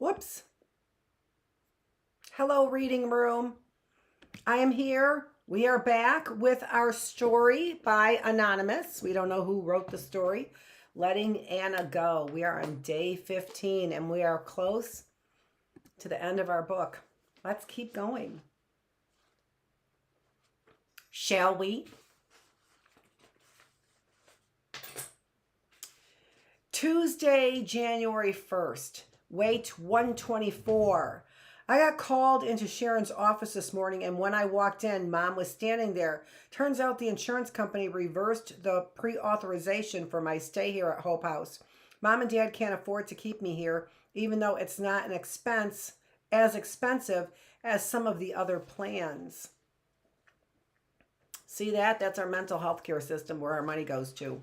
Whoops. Hello, reading room. I am here. We are back with our story by Anonymous. We don't know who wrote the story. Letting Anna Go. We are on day 15 and we are close to the end of our book. Let's keep going. Shall we? Tuesday, January 1st. Wait 124. I got called into Sharon's office this morning, and when I walked in, Mom was standing there. Turns out the insurance company reversed the pre-authorization for my stay here at Hope House. Mom and Dad can't afford to keep me here, even though it's not an expense as expensive as some of the other plans. See that? That's our mental health care system where our money goes to.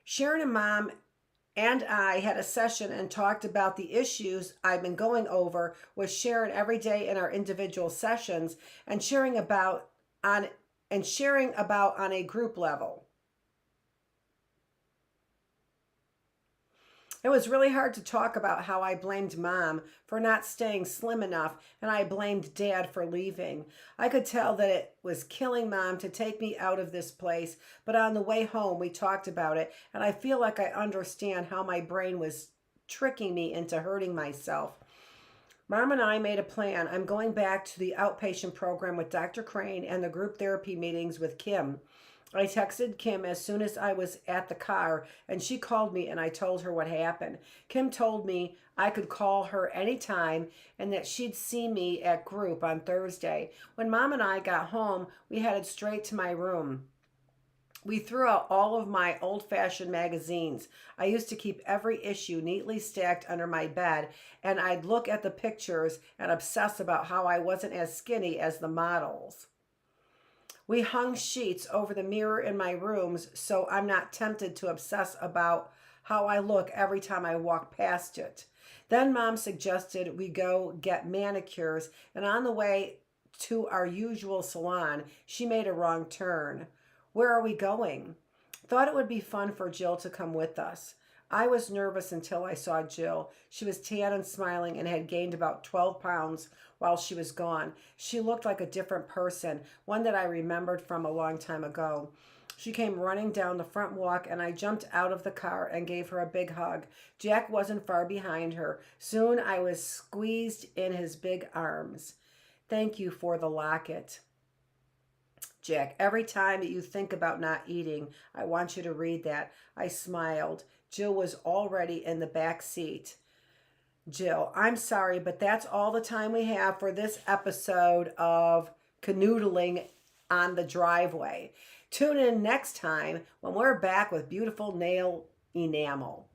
Sharon and Mom and I had a session and talked about the issues I've been going over with Sharon every day in our individual sessions and sharing about on a group level. It was really hard to talk about how I blamed Mom for not staying slim enough and I blamed Dad for leaving. I could tell that it was killing Mom to take me out of this place, but on the way home we talked about it and I feel like I understand how my brain was tricking me into hurting myself. Mom and I made a plan. I'm going back to the outpatient program with Dr. Crane and the group therapy meetings with Kim. I texted Kim as soon as I was at the car, and she called me and I told her what happened. Kim told me I could call her anytime and that she'd see me at group on Thursday. When Mom and I got home, we headed straight to my room. We threw out all of my old-fashioned magazines. I used to keep every issue neatly stacked under my bed, and I'd look at the pictures and obsess about how I wasn't as skinny as the models. We hung sheets over the mirror in my rooms so I'm not tempted to obsess about how I look every time I walk past it. Then Mom suggested we go get manicures, and on the way to our usual salon, she made a wrong turn. Where are we going? Thought it would be fun for Jill to come with us. I was nervous until I saw Jill. She was tan and smiling and had gained about 12 pounds while she was gone. She looked like a different person, one that I remembered from a long time ago. She came running down the front walk and I jumped out of the car and gave her a big hug. Jack wasn't far behind her. Soon I was squeezed in his big arms. Thank you for the locket. Jack, every time that you think about not eating, I want you to read that. I smiled. Jill was already in the back seat. Jill, I'm sorry, but that's all the time we have for this episode of Canoodling on the Driveway. Tune in next time when we're back with beautiful nail enamel.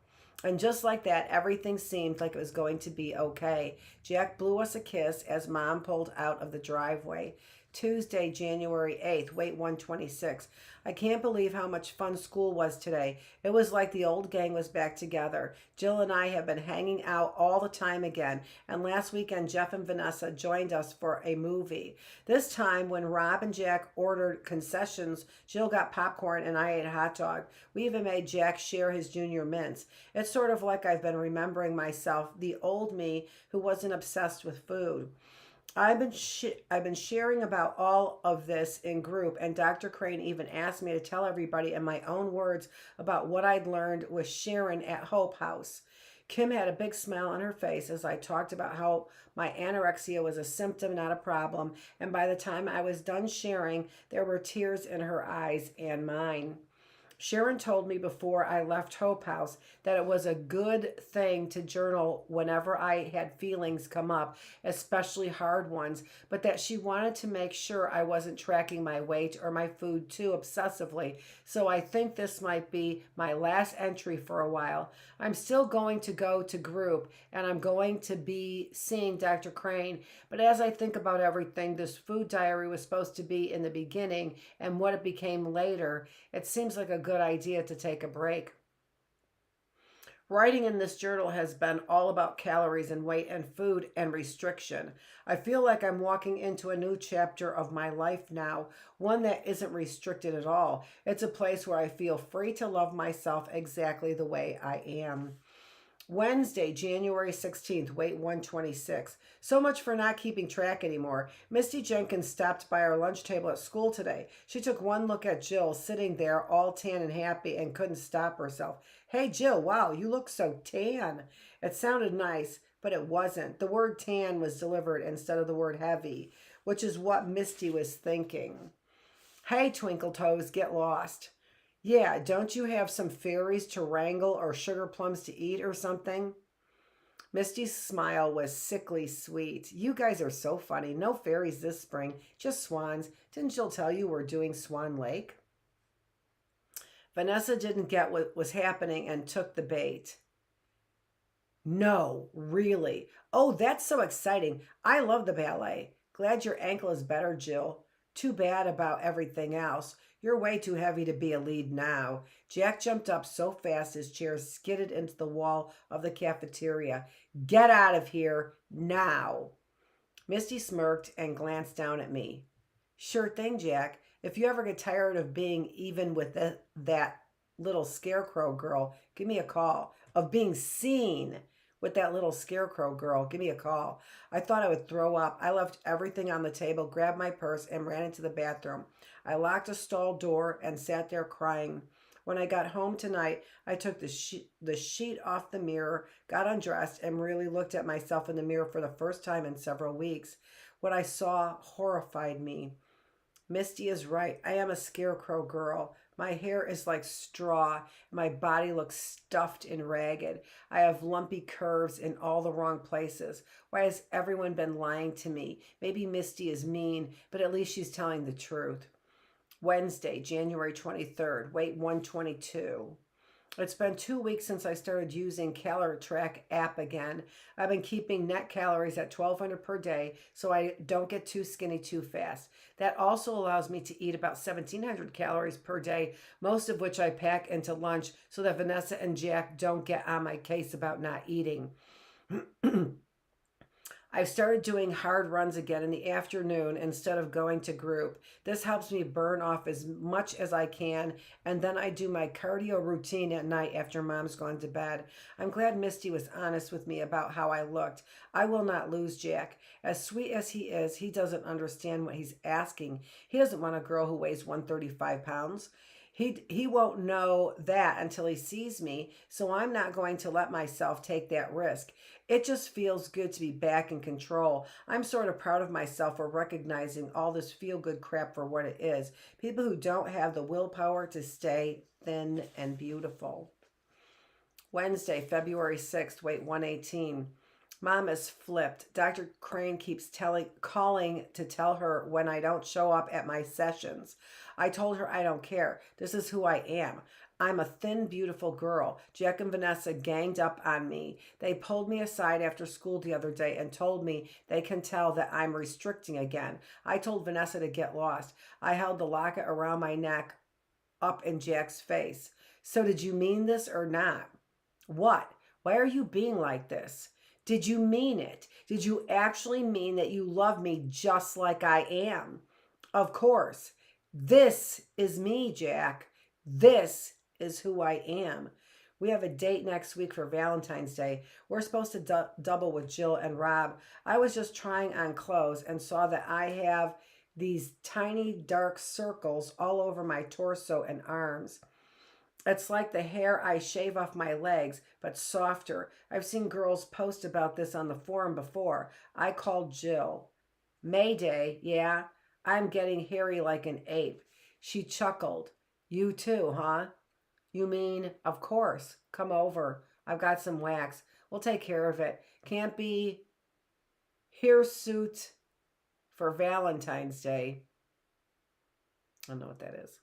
And just like that, everything seemed like it was going to be okay. Jack blew us a kiss as Mom pulled out of the driveway. Tuesday, January 8th, wait 126. I can't believe how much fun school was today. It was like the old gang was back together. Jill and I have been hanging out all the time again, and last weekend Jeff and Vanessa joined us for a movie. This time when Rob and Jack ordered concessions, Jill got popcorn and I ate a hot dog. We even made Jack share his junior mints. It's sort of like I've been remembering myself, the old me who wasn't obsessed with food. I've been sharing about all of this in group, and Dr. Crane even asked me to tell everybody in my own words about what I'd learned with Sharon at Hope House. Kim had a big smile on her face as I talked about how my anorexia was a symptom, not a problem, and by the time I was done sharing, there were tears in her eyes and mine. Sharon told me before I left Hope House that it was a good thing to journal whenever I had feelings come up, especially hard ones, but that she wanted to make sure I wasn't tracking my weight or my food too obsessively. So I think this might be my last entry for a while. I'm still going to go to group and I'm going to be seeing Dr. Crane, but as I think about everything this food diary was supposed to be in the beginning and what it became later, it seems like a good idea to take a break. Writing in this journal has been all about calories and weight and food and restriction. I feel like I'm walking into a new chapter of my life now, one that isn't restricted at all. It's a place where I feel free to love myself exactly the way I am. Wednesday, January 16th, weight 126. So much for not keeping track anymore. Misty Jenkins stopped by our lunch table at school today. She took one look at Jill sitting there all tan and happy and couldn't stop herself. Hey, Jill, wow, you look so tan. It sounded nice, but it wasn't. The word tan was delivered instead of the word heavy, which is what Misty was thinking. Hey, Twinkle Toes, get lost. Yeah, don't you have some fairies to wrangle or sugar plums to eat or something? Misty's smile was sickly sweet. You guys are so funny. No fairies this spring, just swans. Didn't Jill tell you we're doing Swan Lake? Vanessa didn't get what was happening and took the bait. No, really. Oh, that's so exciting. I love the ballet. Glad your ankle is better, Jill. Too bad about everything else. You're way too heavy to be a lead now. Jack jumped up so fast his chair skidded into the wall of the cafeteria. Get out of here now. Misty smirked and glanced down at me. Sure thing, Jack. If you ever get tired of being even with that little scarecrow girl, give me a call. Of being seen with that little scarecrow girl, give me a call. I thought I would throw up. I left everything on the table, grabbed my purse, and ran into the bathroom. I locked a stall door and sat there crying. When I got home tonight, I took the sheet off the mirror, got undressed, and really looked at myself in the mirror for the first time in several weeks. What I saw horrified me. Misty is right. I am a scarecrow girl. My hair is like straw. My body looks stuffed and ragged. I have lumpy curves in all the wrong places. Why has everyone been lying to me? Maybe Misty is mean, but at least she's telling the truth. Wednesday, January 23rd, weight 122. It's been 2 weeks since I started using Calorie Track app again. I've been keeping net calories at 1,200 per day so I don't get too skinny too fast. That also allows me to eat about 1,700 calories per day, most of which I pack into lunch so that Vanessa and Jack don't get on my case about not eating. I've started doing hard runs again in the afternoon instead of going to group. This helps me burn off as much as I can, and then I do my cardio routine at night after Mom's gone to bed. I'm glad Misty was honest with me about how I looked. I will not lose Jack. As sweet as he is, he doesn't understand what he's asking. He doesn't want a girl who weighs 135 pounds. He won't know that until he sees me, so I'm not going to let myself take that risk. It just feels good to be back in control. I'm sort of proud of myself for recognizing all this feel-good crap for what it is. People who don't have the willpower to stay thin and beautiful. Wednesday, February 6th, weight 118. Mom is flipped. Dr. Crane keeps calling to tell her when I don't show up at my sessions. I told her I don't care. This is who I am. I'm a thin, beautiful girl. Jack and Vanessa ganged up on me. They pulled me aside after school the other day and told me they can tell that I'm restricting again. I told Vanessa to get lost. I held the locket around my neck up in Jack's face. So did you mean this or not? What? Why are you being like this? Did you mean it? Did you actually mean that you love me just like I am? Of course. This is me, Jack. This is who I am. We have a date next week for Valentine's Day. We're supposed to double with Jill and Rob. I was just trying on clothes and saw that I have these tiny dark circles all over my torso and arms. It's like the hair I shave off my legs, but softer. I've seen girls post about this on the forum before. I called Jill. Mayday, yeah, I'm getting hairy like an ape. She chuckled. You too, huh? You mean, of course. Come over. I've got some wax. We'll take care of it. Can't be hirsute for Valentine's Day. I don't know what that is.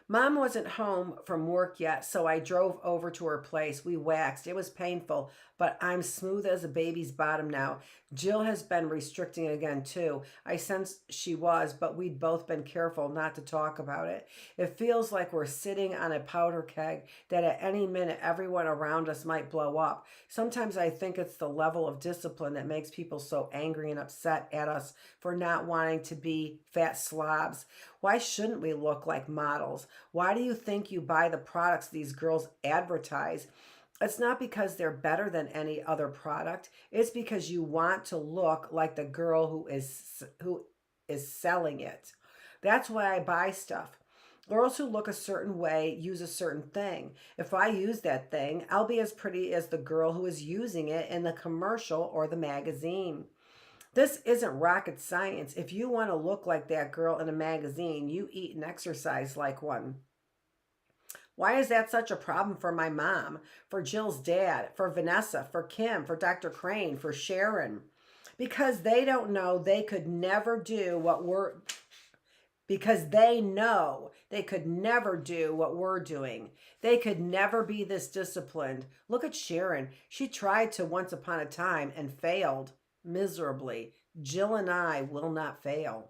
Mom wasn't home from work yet, so I drove over to her place. We waxed. It was painful, but I'm smooth as a baby's bottom now. Jill has been restricting again, too. I sensed she was, but we'd both been careful not to talk about it. It feels like we're sitting on a powder keg that at any minute everyone around us might blow up. Sometimes I think it's the level of discipline that makes people so angry and upset at us for not wanting to be fat slobs. Why shouldn't we look like models? Why do you think you buy the products these girls advertise? It's not because they're better than any other product. It's because you want to look like the girl who is selling it. That's why I buy stuff. Girls who look a certain way use a certain thing. If I use that thing, I'll be as pretty as the girl who is using it in the commercial or the magazine. This isn't rocket science. If you want to look like that girl in a magazine, you eat and exercise like one. Why is that such a problem for my mom, for Jill's dad, for Vanessa, for Kim, for Dr. Crane, for Sharon? Because they don't know they could never do what we're because they know they could never do what we're doing. They could never be this disciplined. Look at Sharon. She tried to once upon a time and failed miserably. Jill and I will not fail.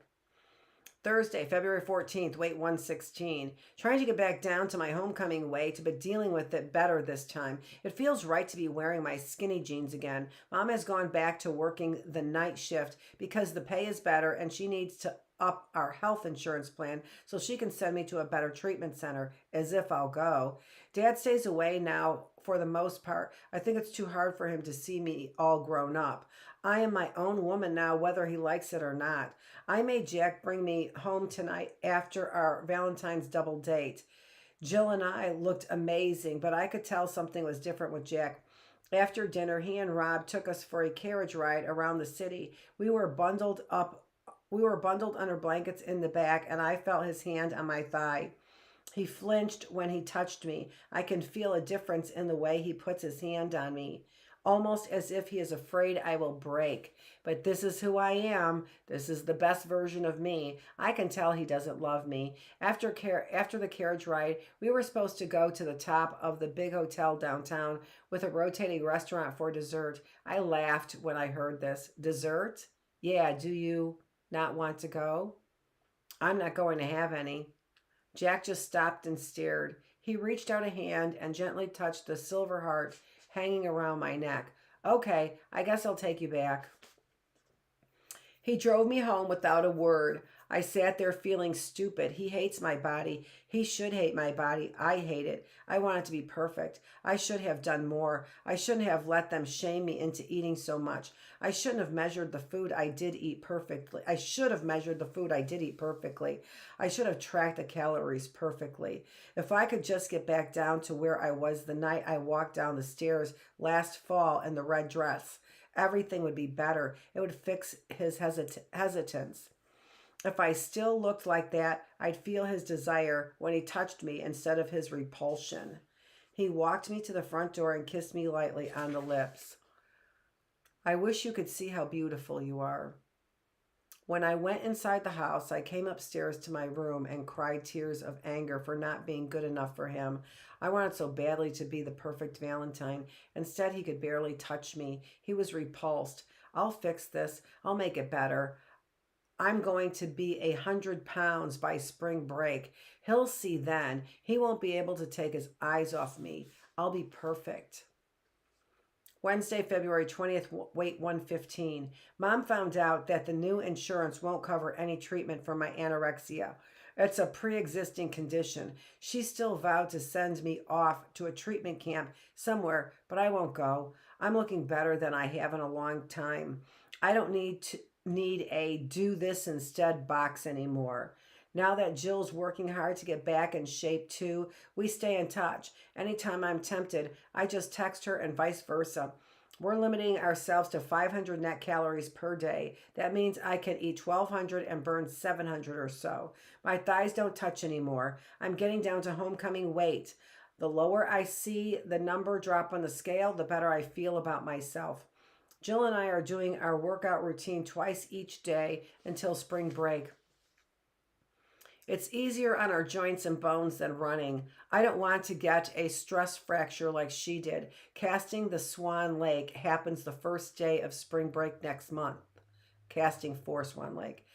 Thursday, February 14th, weight 116. Trying to get back down to my homecoming weight, but dealing with it better this time. It feels right to be wearing my skinny jeans again. Mom has gone back to working the night shift because the pay is better and she needs to up our health insurance plan so she can send me to a better treatment center, as if I'll go. Dad stays away now for the most part. I think it's too hard for him to see me all grown up. I am my own woman now, whether he likes it or not. I made Jack bring me home tonight after our Valentine's double date. Jill and I looked amazing, but I could tell something was different with Jack. After dinner, he and Rob took us for a carriage ride around the city. We were bundled under blankets in the back, and I felt his hand on my thigh. He flinched when he touched me. I can feel a difference in the way he puts his hand on me, almost as if he is afraid I will break. But this is who I am. This is the best version of me. I can tell he doesn't love me. After the carriage ride, we were supposed to go to the top of the big hotel downtown with a rotating restaurant for dessert. I laughed when I heard this. Dessert? Yeah, do you not want to go? I'm not going to have any. Jack just stopped and stared. He reached out a hand and gently touched the silver heart hanging around my neck. Okay, I guess I'll take you back. He drove me home without a word. I sat there feeling stupid. He hates my body. He should hate my body. I hate it. I want it to be perfect. I should have done more. I shouldn't have let them shame me into eating so much. I shouldn't have measured the food I did eat perfectly. I should have measured the food I did eat perfectly. I should have tracked the calories perfectly. If I could just get back down to where I was the night I walked down the stairs last fall in the red dress, everything would be better. It would fix his hesitance. If I still looked like that, I'd feel his desire when he touched me instead of his repulsion. He walked me to the front door and kissed me lightly on the lips. I wish you could see how beautiful you are. When I went inside the house, I came upstairs to my room and cried tears of anger for not being good enough for him. I wanted so badly to be the perfect Valentine. Instead, he could barely touch me. He was repulsed. I'll fix this. I'll make it better. I'm going to be 100 pounds by spring break. He'll see then. He won't be able to take his eyes off me. I'll be perfect. Wednesday, February 20th, weight 115. Mom found out that the new insurance won't cover any treatment for my anorexia. It's a pre-existing condition. She still vowed to send me off to a treatment camp somewhere, but I won't go. I'm looking better than I have in a long time. I don't need a do this instead box anymore. Now that Jill's working hard to get back in shape too, we stay in touch. Anytime I'm tempted, I just text her and vice versa. We're limiting ourselves to 500 net calories per day. That means I can eat 1,200 and burn 700 or so. My thighs don't touch anymore. I'm getting down to homecoming weight. The lower I see the number drop on the scale, the better I feel about myself. Jill and I are doing our workout routine twice each day until spring break. It's easier on our joints and bones than running. I don't want to get a stress fracture like she did. Casting the Swan Lake happens the first day of spring break next month. Casting for Swan Lake.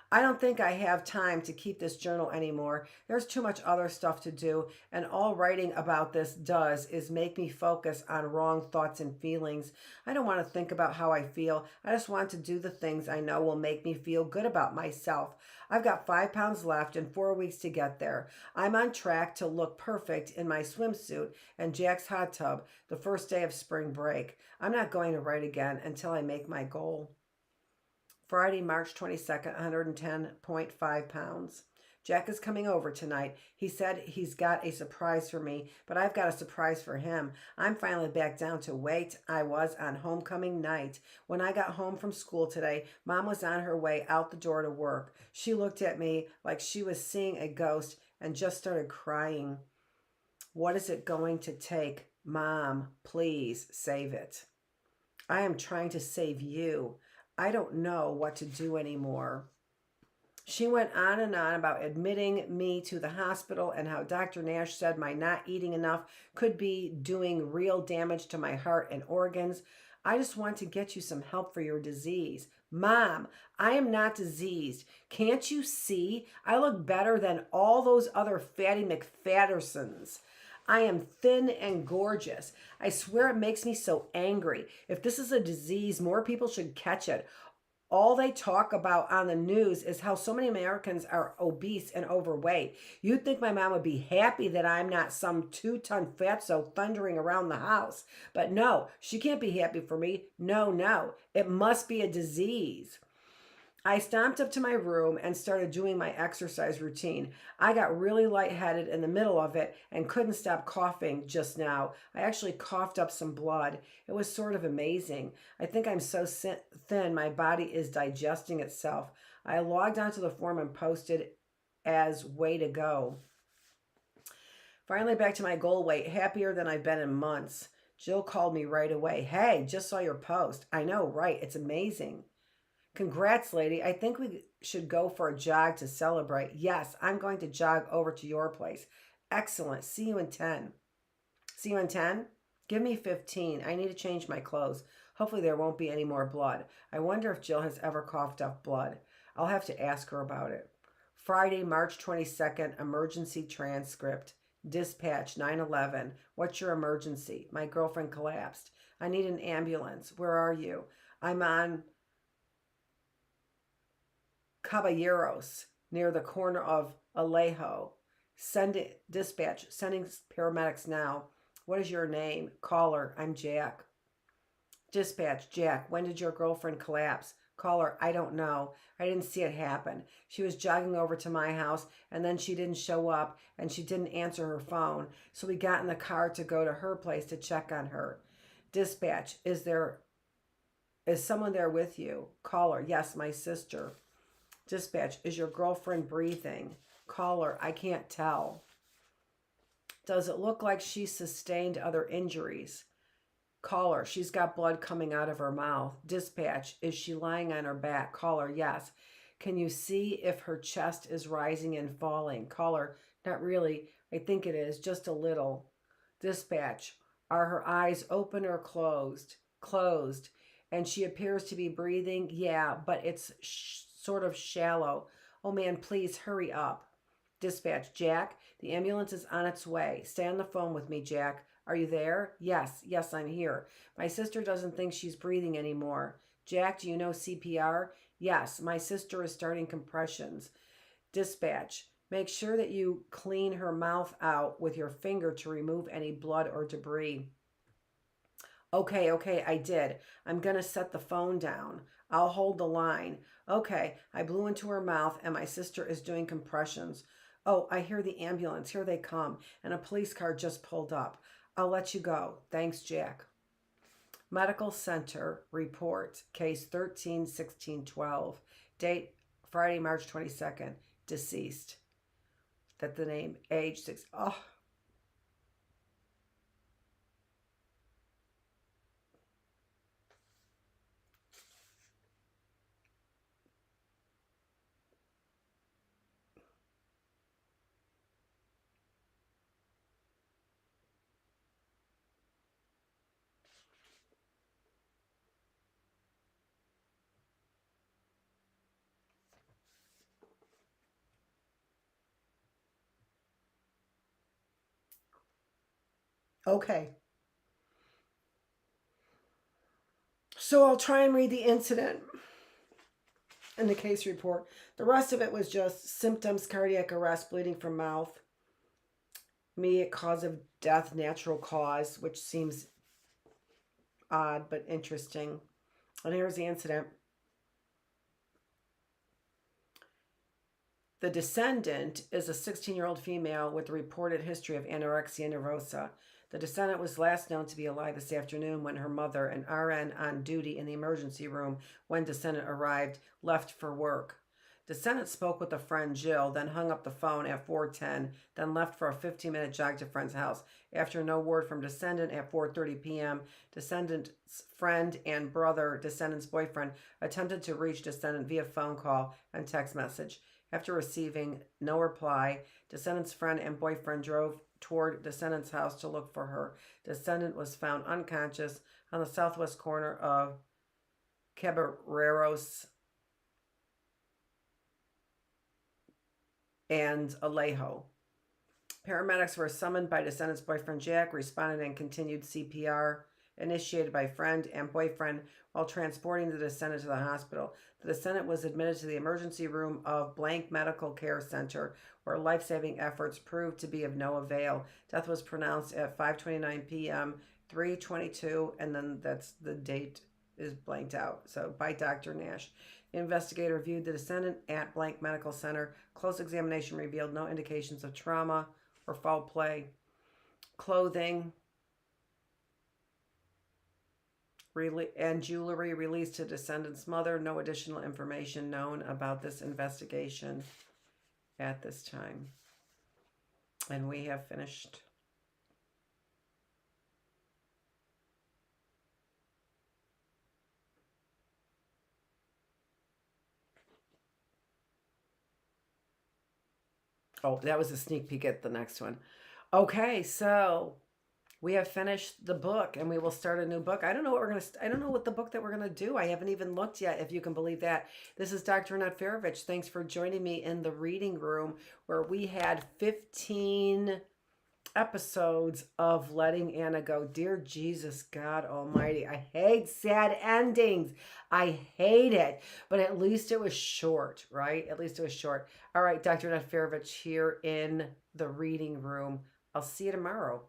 I don't think I have time to keep this journal anymore. There's too much other stuff to do, and all writing about this does is make me focus on wrong thoughts and feelings. I don't want to think about how I feel. I just want to do the things I know will make me feel good about myself. I've got 5 pounds left and 4 weeks to get there. I'm on track to look perfect in my swimsuit and Jack's hot tub the first day of spring break. I'm not going to write again until I make my goal. Friday, March 22nd, 110.5 pounds. Jack is coming over tonight. He said he's got a surprise for me, but I've got a surprise for him. I'm finally back down to weight I was on homecoming night. When I got home from school today, Mom was on her way out the door to work. She looked at me like she was seeing a ghost and just started crying. What is it going to take? Mom, please save it. I am trying to save you. I don't know what to do anymore. She went on and on about admitting me to the hospital and how Dr. Nash said my not eating enough could be doing real damage to my heart and organs. I just want to get you some help for your disease. Mom, I am not diseased. Can't you see? I look better than all those other fatty McFattersons. I am thin and gorgeous. I swear it makes me so angry. If this is a disease, more people should catch it. All they talk about on the news is how so many Americans are obese and overweight. You'd think my mom would be happy that I'm not some 2-ton fatso thundering around the house. But no, she can't be happy for me. No, no. It must be a disease. I stomped up to my room and started doing my exercise routine. I got really lightheaded in the middle of it and couldn't stop coughing just now. I actually coughed up some blood. It was sort of amazing. I think I'm so thin my body is digesting itself. I logged onto the forum and posted as way to go. Finally back to my goal weight, happier than I've been in months. Jill called me right away. Hey, just saw your post. I know, right? It's amazing. Congrats, lady. I think we should go for a jog to celebrate. Yes, I'm going to jog over to your place. Excellent. See you in 10. See you in 10? Give me 15. I need to change my clothes. Hopefully there won't be any more blood. I wonder if Jill has ever coughed up blood. I'll have to ask her about it. Friday, March 22nd, emergency transcript. Dispatch 911. What's your emergency? My girlfriend collapsed. I need an ambulance. Where are you? I'm on Caballeros, near the corner of Alejo. Send it, dispatch, sending paramedics now. What is your name? Caller, I'm Jack. Dispatch, Jack, when did your girlfriend collapse? Caller, I don't know. I didn't see it happen. She was jogging over to my house and then she didn't show up and she didn't answer her phone. So we got in the car to go to her place to check on her. Dispatch, is someone there with you? Caller, yes, my sister. Dispatch, is your girlfriend breathing? Caller, I can't tell. Does it look like she sustained other injuries? Caller, she's got blood coming out of her mouth. Dispatch, is she lying on her back? Caller, yes. Can you see if her chest is rising and falling? Caller, not really. I think it is, just a little. Dispatch, are her eyes open or closed? Closed. And she appears to be breathing? Yeah, but it's sort of shallow. Oh man, please hurry up. Dispatch, Jack, the ambulance is on its way. Stay on the phone with me, Jack. Are you there? Yes, I'm here. My sister doesn't think she's breathing anymore. Jack, do you know CPR? Yes, my sister is starting compressions. Dispatch, make sure that you clean her mouth out with your finger to remove any blood or debris. Okay, I did. I'm going to set the phone down. I'll hold the line. Okay, I blew into her mouth and my sister is doing compressions. Oh, I hear the ambulance. Here they come. And a police car just pulled up. I'll let you go. Thanks, Jack. Medical Center report, case 13-16-12. Date, Friday, March 22nd. Deceased. That's the name, age 6. Oh. Okay. So I'll try and read the incident in the case report. The rest of it was just symptoms: cardiac arrest, bleeding from mouth, immediate cause of death, natural cause, which seems odd but interesting. And here's the incident. The descendant is a 16-year-old female with a reported history of anorexia nervosa. The descendant was last known to be alive this afternoon when her mother, an RN on duty in the emergency room when descendant arrived, left for work. Descendant spoke with a friend, Jill, then hung up the phone at 4:10, then left for a 15-minute jog to friend's house. After no word from descendant at 4:30 p.m., descendant's friend and brother, descendant's boyfriend, attempted to reach descendant via phone call and text message. After receiving no reply, descendant's friend and boyfriend drove toward descendant's house to look for her. Descendant was found unconscious on the southwest corner of Caballeros and Alejo. Paramedics were summoned by descendant's boyfriend Jack, responded and continued CPR initiated by friend and boyfriend while transporting the descendant to the hospital. The descendant was admitted to the emergency room of Blank Medical Care Center, where life-saving efforts proved to be of no avail. Death was pronounced at 5:29 p.m., 3:22, and then that's the date is blanked out. So by Dr. Nash. The investigator viewed the descendant at Blank Medical Center. Close examination revealed no indications of trauma or foul play. Clothing and jewelry released to descendant's mother. No additional information known about this investigation at this time. And we have finished. Oh, that was a sneak peek at the next one. Okay, so we have finished the book and we will start a new book. I don't know what the book that we're going to do. I haven't even looked yet, if you can believe that. This is Dr. Annette Feravich. Thanks for joining me in the reading room, where we had 15 episodes of Letting Anna Go. Dear Jesus, God Almighty, I hate sad endings. I hate it. But at least it was short, right? At least it was short. All right, Dr. Annette Feravich here in the reading room. I'll see you tomorrow.